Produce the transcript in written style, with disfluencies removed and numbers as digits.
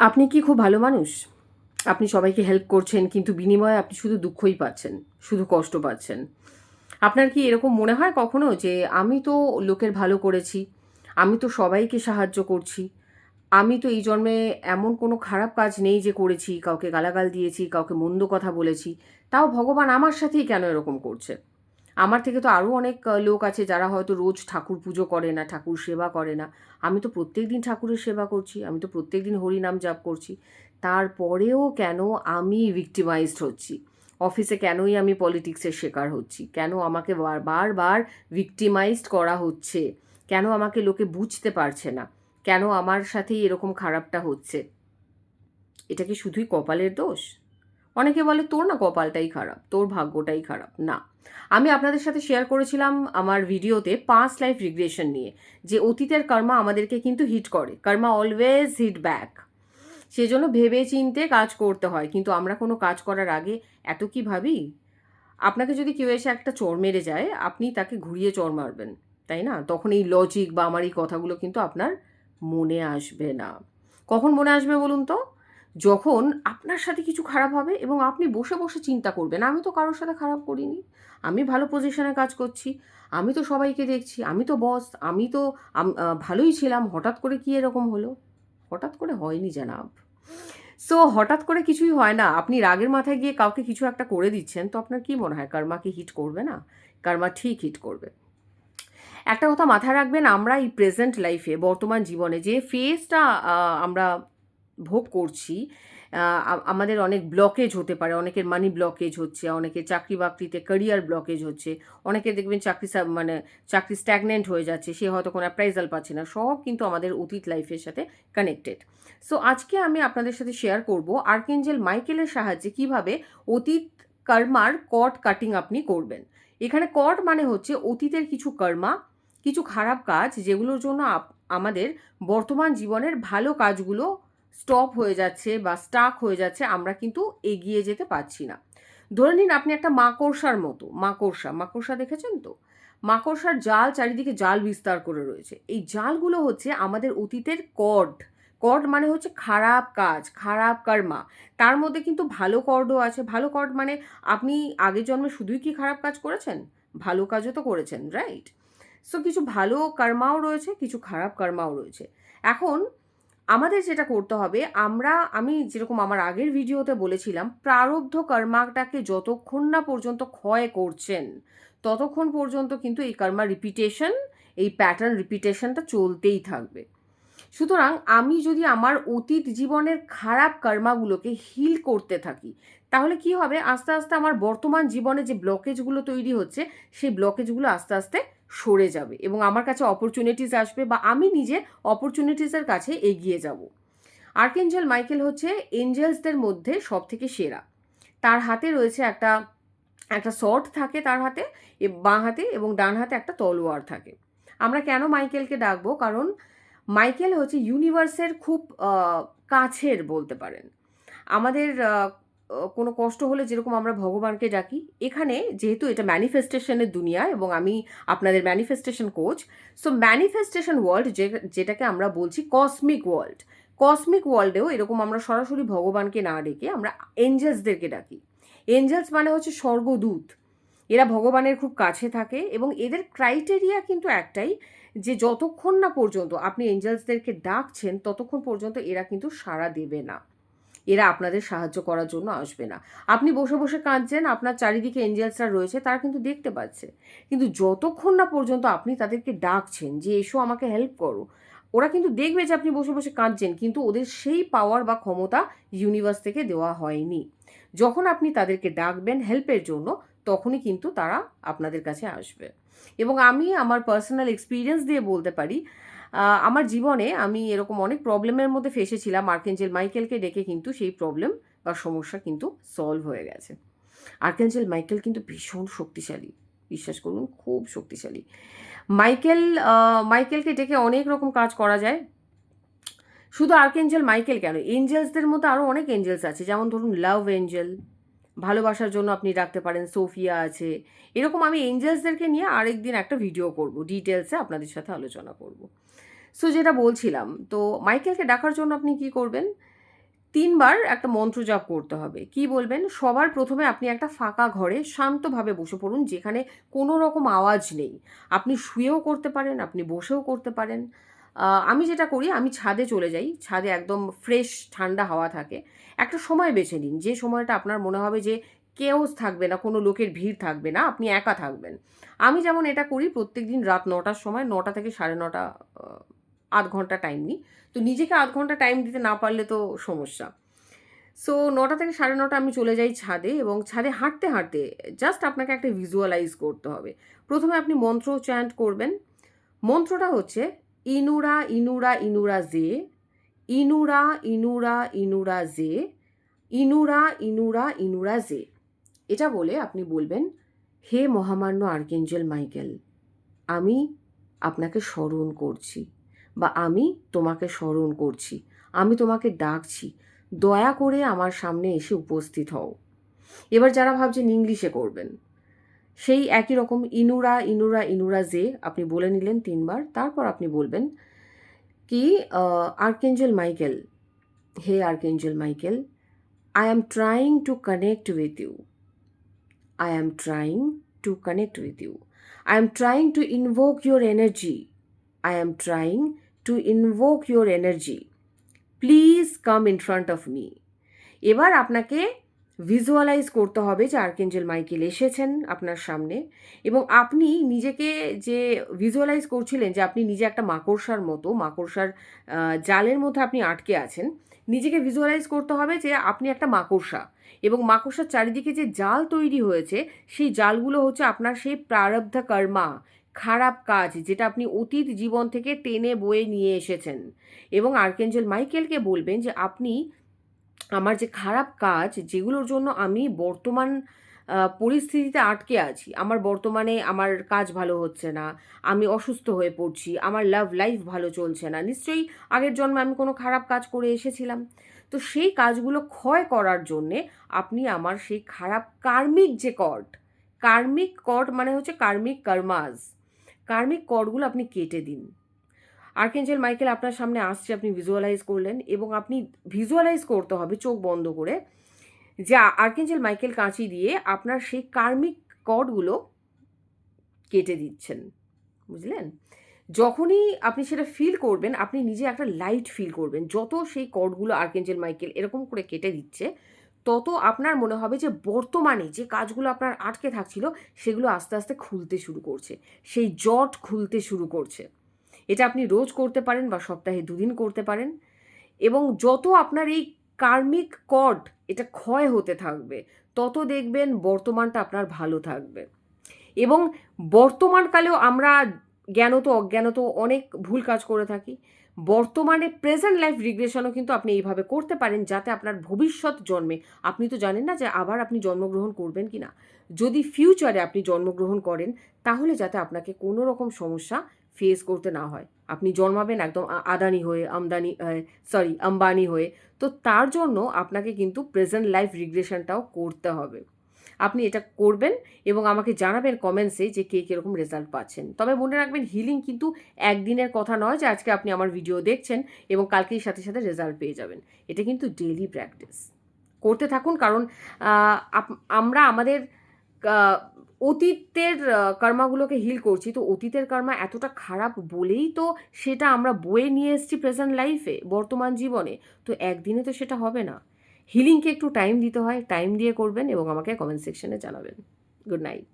আপনি কি খুব ভালো মানুষ? আপনি সবাইকে হেল্প করছেন কিন্তু বিনিময়ে আপনি শুধু দুঃখই পাচ্ছেন, শুধু কষ্ট পাচ্ছেন। আপনার কি এরকম মনে হয় কখনো যে আমি তো লোকের ভালো করেছি, আমি তো সবাইকে সাহায্য করছি, আমি তো এই জন্মে এমন কোনো খারাপ কাজ নেই যে করেছি, কাউকে গালাগাল দিয়েছি, কাউকে মন্দ কথা বলেছি, তাও ভগবান আমার সাথেই কেন এরকম করছে? আমার থেকে তো আরও অনেক লোক আছে যারা হয়তো রোজ ঠাকুর পুজো করে না, ঠাকুর সেবা করে না। আমি তো প্রত্যেকদিন ঠাকুরের সেবা করছি, আমি তো প্রত্যেকদিন হরিনাম জাপ করছি। তারপরেও কেন আমি ভিক্টিমাইজড হচ্ছি? অফিসে কেনই আমি পলিটিক্সের শিকার হচ্ছি? কেন আমাকে বারবার ভিক্টিমাইজড করা হচ্ছে? কেন আমাকে লোকে বুঝতে পারছে না? কেন আমার সাথেই এরকম খারাপটা হচ্ছে? এটা কি শুধুই কপালের দোষ? অনেকে বলে তোর না কপালটাই খারাপ, তোর ভাগ্যটাই খারাপ। না, আমি আপনাদের সাথে শেয়ার করেছিলাম আমার ভিডিওতে পাস্ট লাইফ রিগ্রেশন নিয়ে, যে অতীতের কর্মা আমাদেরকে কিন্তু হিট করে, কর্মা অলওয়েজ হিট ব্যাক। সেজন্য ভেবে চিন্তে কাজ করতে হয়, কিন্তু আমরা কোনো কাজ করার আগে এত কি ভাবি? আপনাকে যদি কেউ এসে একটা চড় মেরে যায়, আপনি তাকে ঘুরিয়ে চড় মারবেন, তাই না? তখন এই লজিক বা আমার এই কথাগুলো কিন্তু আপনার মনে আসবে না। কখন মনে আসবে বলুন তো? যখন আপনার সাথে কিছু খারাপ হবে এবং আপনি বসে বসে চিন্তা করবেন, আমি তো কারোর সাথে খারাপ করিনি, আমি ভালো পজিশনে কাজ করছি, আমি তো সবাইকে দেখছি, আমি তো বস, আমি তো ভালোই ছিলাম, হঠাৎ করে কি এরকম হলো? হঠাৎ করে হয়নি জানাব। সো হঠাৎ করে কিছুই হয় না। আপনি রাগের মাথায় গিয়ে কাউকে কিছু একটা করে দিচ্ছেন, তো আপনার কি মনে হয় কর্মা কি হিট করবে না? কর্মা ঠিক হিট করবে। একটা কথা মাথায় রাখবেন, আমরা এই প্রেজেন্ট লাইফে, বর্তমান জীবনে যে ফেজটা আমরা ভোগ করছি, আমাদের অনেক ব্লকেজ হতে পারে। অনেকের মানি ব্লকেজ হচ্ছে, অনেকের চাকরি বাকরিতে ক্যারিয়ার ব্লকেজ হচ্ছে, অনেকে দেখবেন মানে চাকরি স্ট্যাগনেন্ট হয়ে যাচ্ছে, সে হয়তো কোনো অ্যাপ্রাইজাল পাচ্ছে না। সব কিন্তু আমাদের অতীত লাইফের সাথে কানেক্টেড। সো আজকে আমি আপনাদের সাথে শেয়ার করব আর্কেঞ্জেল মাইকেলের সাহায্যে কিভাবে অতীত কর্মার কর্ড কাটিং আপনি করবেন। এখানে কর্ড মানে হচ্ছে অতীতের কিছু কর্মা, কিছু খারাপ কাজ যেগুলোর জন্য আমাদের বর্তমান জীবনের ভালো কাজগুলো স্টপ হয়ে যাচ্ছে বা স্টাক হয়ে যাচ্ছে, আমরা কিন্তু এগিয়ে যেতে পারছি না। ধরে নিন আপনি একটা মাকড়সার মতো, মাকড়সা দেখেছেন তো? মাকড়সার জাল, চারিদিকে জাল বিস্তার করে রয়েছে। এই জালগুলো হচ্ছে আমাদের অতীতের কর্ড। কর্ড মানে হচ্ছে খারাপ কাজ, খারাপ কর্মা। তার মধ্যে কিন্তু ভালো কর্ডও আছে। ভালো কর্ড মানে আপনি আগের জন্মে শুধুই কি খারাপ কাজ করেছেন? ভালো কাজও তো করেছেন, রাইট? সো কিছু ভালো কর্মাও রয়েছে, কিছু খারাপ কর্মাও রয়েছে। এখন আমাদের যেটা করতে হবে, আমি যেরকম আমার আগের ভিডিওতে বলেছিলাম, প্রারব্ধ কর্মাটাকে যতক্ষণ না পর্যন্ত ক্ষয় করছেন, ততক্ষণ পর্যন্ত কিন্তু এই কর্মা রিপিটেশন, এই প্যাটার্ন রিপিটেশনটা চলতেই থাকবে। সুতরাং আমি যদি আমার অতীত জীবনের খারাপ কর্মাগুলোকে হিল করতে থাকি, তাহলে কি হবে? আস্তে আস্তে আমার বর্তমান জীবনে যে ব্লকেজগুলো তৈরি হচ্ছে, সেই ব্লকেজগুলো আস্তে আস্তে সরে যাবে এবং আমার কাছে অপরচুনিটিস আসবে বা আমি নিজে অপরচুনিটিসের কাছে এগিয়ে যাব। আর্কেঞ্জেল মাইকেল হচ্ছে এঞ্জেলসদের মধ্যে সব থেকে সেরা। তার হাতে রয়েছে একটা একটা সর্ট থাকে তার হাতে, বাঁ হাতে, এবং ডান হাতে একটা তলোয়ার থাকে। আমরা কেন মাইকেলকে ডাকবো? কারণ মাইকেল হচ্ছে ইউনিভার্সের খুব কাছের বলতে পারেন। আমাদের কোনো কষ্ট হলে যেরকম আমরা ভগবানকে ডাকি, এখানে যেহেতু এটা ম্যানিফেস্টেশনের দুনিয়া এবং আমি আপনাদের manifestation coach, so manifestation world যেটাকে আমরা বলছি কসমিক ওয়ার্ল্ড, কসমিক ওয়ার্ল্ডেও এরকম আমরা সরাসরি ভগবানকে না ডেকে আমরা এঞ্জেলসদেরকে ডাকি। এঞ্জেলস মানে হচ্ছে স্বর্গদূত। এরা ভগবানের খুব কাছে থাকে এবং এদের ক্রাইটেরিয়া কিন্তু একটাই, যে যতক্ষণ না পর্যন্ত আপনি এঞ্জেলসদেরকে ডাকছেন, ততক্ষণ পর্যন্ত এরা কিন্তু সাড়া দেবে না, এরা আপনাদের সাহায্য করার জন্য আসবে না। আপনি বসে বসে কাঁদছেন, আপনার চারিদিকে এঞ্জেলসরা রয়েছে, তারা কিন্তু দেখতে পাচ্ছে, কিন্তু যতক্ষণ না পর্যন্ত আপনি তাদেরকে ডাকছেন যে এসো আমাকে হেল্প করো, ওরা কিন্তু দেখবে যে আপনি বসে বসে কাঁদছেন, কিন্তু ওদের সেই পাওয়ার বা ক্ষমতা ইউনিভার্স থেকে দেওয়া হয়নি। যখন আপনি তাদেরকে ডাকবেন হেল্পের জন্য, তখনই কিন্তু তারা আপনাদের কাছে আসবে। এবং আমি আমার পার্সোনাল এক্সপিরিয়েন্স দিয়ে বলতে পারি, আমার জীবনে আমি এরকম অনেক প্রবলেমের মধ্যে ফেসেছিলাম, আর্কেঞ্জেল মাইকেলকে ডেকে কিন্তু সেই প্রবলেম বা সমস্যা কিন্তু সলভ হয়ে গেছে। আর্কেঞ্জেল মাইকেল কিন্তু ভীষণ শক্তিশালী, বিশ্বাস করুন, খুব শক্তিশালী। মাইকেল মাইকেলকে ডেকে অনেক রকম কাজ করা যায়। শুধু আর্কেঞ্জেল মাইকেল কেন, এঞ্জেলসদের মধ্যে আরও অনেক এঞ্জেলস আছে, যেমন ধরুন লাভ এঞ্জেল, ভালোবাসার জন্য আপনি রাখতে পারেন, সোফিয়া আছে। এরকম আমি এঞ্জেলসদেরকে নিয়ে আরেকদিন একটা ভিডিও করব, ডিটেলসে আপনাদের সাথে আলোচনা করব। সো যেটা বলছিলাম, তো মাইকেলকে ডাকার জন্য আপনি কি করবেন? 3 বার একটা মন্ত্র জাপ করতে হবে। কি বলবেন? সবার প্রথমে আপনি একটা ফাঁকা ঘরে শান্তভাবে বসে পড়ুন, যেখানে কোনো রকম আওয়াজ নেই। আপনি শুয়েও করতে পারেন, আপনি বসেও করতে পারেন। আমি যেটা করি, আমি ছাদে চলে যাই। ছাদে একদম ফ্রেশ ঠান্ডা হাওয়া থাকে। একটা সময় বেছে নিন, যে সময়টা আপনার মনে হবে যে কেউস থাকবে না, কোনো লোকের ভিড় থাকবে না, আপনি একা থাকবেন। আমি যেমন এটা করি, প্রত্যেকদিন রাত 9টার সময়, 9টা থেকে 9:30, ৮ ঘন্টা টাইম নিই। তো নিজেকে ৮ ঘন্টা টাইম দিতে না পারলে তো সমস্যা। সো 9টা থেকে 9:30 আমি চলে যাই ছাদে, এবং ছাদে হাঁটতে হাঁটতে জাস্ট আপনাকে একটা ভিজুয়ালাইজ করতে হবে। প্রথমে আপনি মন্ত্র চ্যান্ট করবেন। মন্ত্রটা হচ্ছে ইনুরা ইনুরা ইনুরা জে, ইনুরা ইনুরা ইনুরা জে, ইনুরা ইনুরা ইনুরা জে। এটা বলে আপনি বলবেন, হে মহামান্য আর্কেঞ্জেল মাইকেল, আমি আপনাকে স্মরণ করছি, বা আমি তোমাকে স্মরণ করছি, আমি তোমাকে ডাকছি, দয়া করে আমার সামনে এসে উপস্থিত হও। এবার যারা ভাবছেন ইংলিশে করবেন, সেই একই রকম ইনুরা ইনুরা ইনুরা জে আপনি বলে নিলেন 3 বার। তারপর আপনি বলবেন কি, আর্কেঞ্জেল মাইকেল, হে archangel Michael, I am trying to connect with you, I am trying to connect with you. I am trying to invoke your energy. I am trying to invoke your energy. Please come in front of me. এবার আপনাকে visualise করতে হবে যে archangel Michael এসেছেন আপনার সামনে, এবং আপনি নিজেকে যে ভিজুয়ালাইজ করছিলেন যে আপনি নিজে একটা মাকড়সার মতো, মাকড়সার জালের মধ্যে আপনি আটকে আছেন, নিজেকে ভিজুয়ালাইজ করতে হবে যে আপনি একটা মাকড়সা, এবং মাকড়সার চারিদিকে যে জাল তৈরি হয়েছে, সেই জালগুলো হচ্ছে আপনার সেই প্রারব্ধ কর্মা, খারাপ কাজ, যেটা আপনি অতীত জীবন থেকে টেনে বয়ে নিয়ে এসেছেন। এবং আর্কেঞ্জেল মাইকেলকে বলবেন যে আপনি আমার যে খারাপ কাজ, যেগুলোর জন্য আমি বর্তমান পরিস্থিতিতে আটকে আছি, আমার বর্তমানে আমার কাজ ভালো হচ্ছে না, আমি অসুস্থ হয়ে পড়ছি, আমার লাভ লাইফ ভালো চলছে না, নিশ্চয়ই আগের জন্মে আমি কোনো খারাপ কাজ করে এসেছিলাম। তো সেই কাজগুলো ক্ষয় করার জন্যে আপনি আমার সেই খারাপ কার্মিক যে কর্ড, কার্মিক কর্ড মানে হচ্ছে কার্মিক কর্মাস, কার্মিক কর্ডগুলো আপনি কেটে দিন। আর্কেঞ্জেল মাইকেল আপনার সামনে আসছে, আপনি ভিজুয়ালাইজ করলেন, এবং আপনি ভিজুয়ালাইজ করতে হবে চোখ বন্ধ করে যে আর্কেঞ্জেল মাইকেল কাঁচি দিয়ে আপনার সেই কার্মিক কর্ডগুলো কেটে দিচ্ছেন। বুঝলেন? যখনই আপনি সেটা ফিল করবেন, আপনি নিজে একটা লাইট ফিল করবেন। যত সেই কর্ডগুলো আর্কেঞ্জেল মাইকেল এরকম করে কেটে দিচ্ছে, তত আপনার মনে হবে যে বর্তমানে যে কাজগুলো আপনার আটকে থাকছিল, সেগুলো আস্তে আস্তে খুলতে শুরু করছে, সেই জট খুলতে শুরু করছে। এটা আপনি রোজ করতে পারেন বা সপ্তাহে 2 দিন করতে পারেন, এবং যত আপনার এই কার্মিক কর্ড এটা ক্ষয় হতে থাকবে, তত দেখবেন বর্তমানটা আপনার ভালো থাকবে। এবং বর্তমানকালেও আমরা জ্ঞানত অজ্ঞানত অনেক ভুল কাজ করে থাকি। বর্তমানে প্রেজেন্ট লাইফ রিগ্রেশনও কিন্তু আপনি এইভাবে করতে পারেন, যাতে আপনার ভবিষ্যৎ জন্মে, আপনি তো জানেন না যে আবার আপনি জন্মগ্রহণ করবেন কি না, যদি ফিউচারে আপনি জন্মগ্রহণ করেন, তাহলে যাতে আপনাকে কোনো রকম সমস্যা ফেস করতে না হয়। আপনি জন্মাবেন একদম আদানি হয়ে, আম্বানি হয়ে। তো তার জন্য আপনাকে কিন্তু প্রেজেন্ট লাইফ রিগ্রেশনটাও করতে হবে। আপনি এটা করবেন এবং আমাকে জানাবেন কমেন্টসে যে কে কীরকম রেজাল্ট পাচ্ছেন। তবে মনে রাখবেন, হিলিং কিন্তু একদিনের কথা নয় যে আজকে আপনি আমার ভিডিও দেখছেন এবং কালকেই সাথে সাথে রেজাল্ট পেয়ে যাবেন। এটা কিন্তু ডেইলি প্র্যাকটিস করতে থাকুন, কারণ আমরা আমাদের অতীতের কর্মাগুলোকে হিল করছি। তো অতীতের কর্মা এতটা খারাপ বলেই তো সেটা আমরা বয়ে নিয়ে এসেছি প্রেজেন্ট লাইফে, বর্তমান জীবনে। তো একদিনে তো সেটা হবে না। হিলিংকে একটু টাইম দিতে হয়, টাইম দিয়ে করবেন এবং আমাকে কমেন্ট সেকশনে জানাবেন। Good night.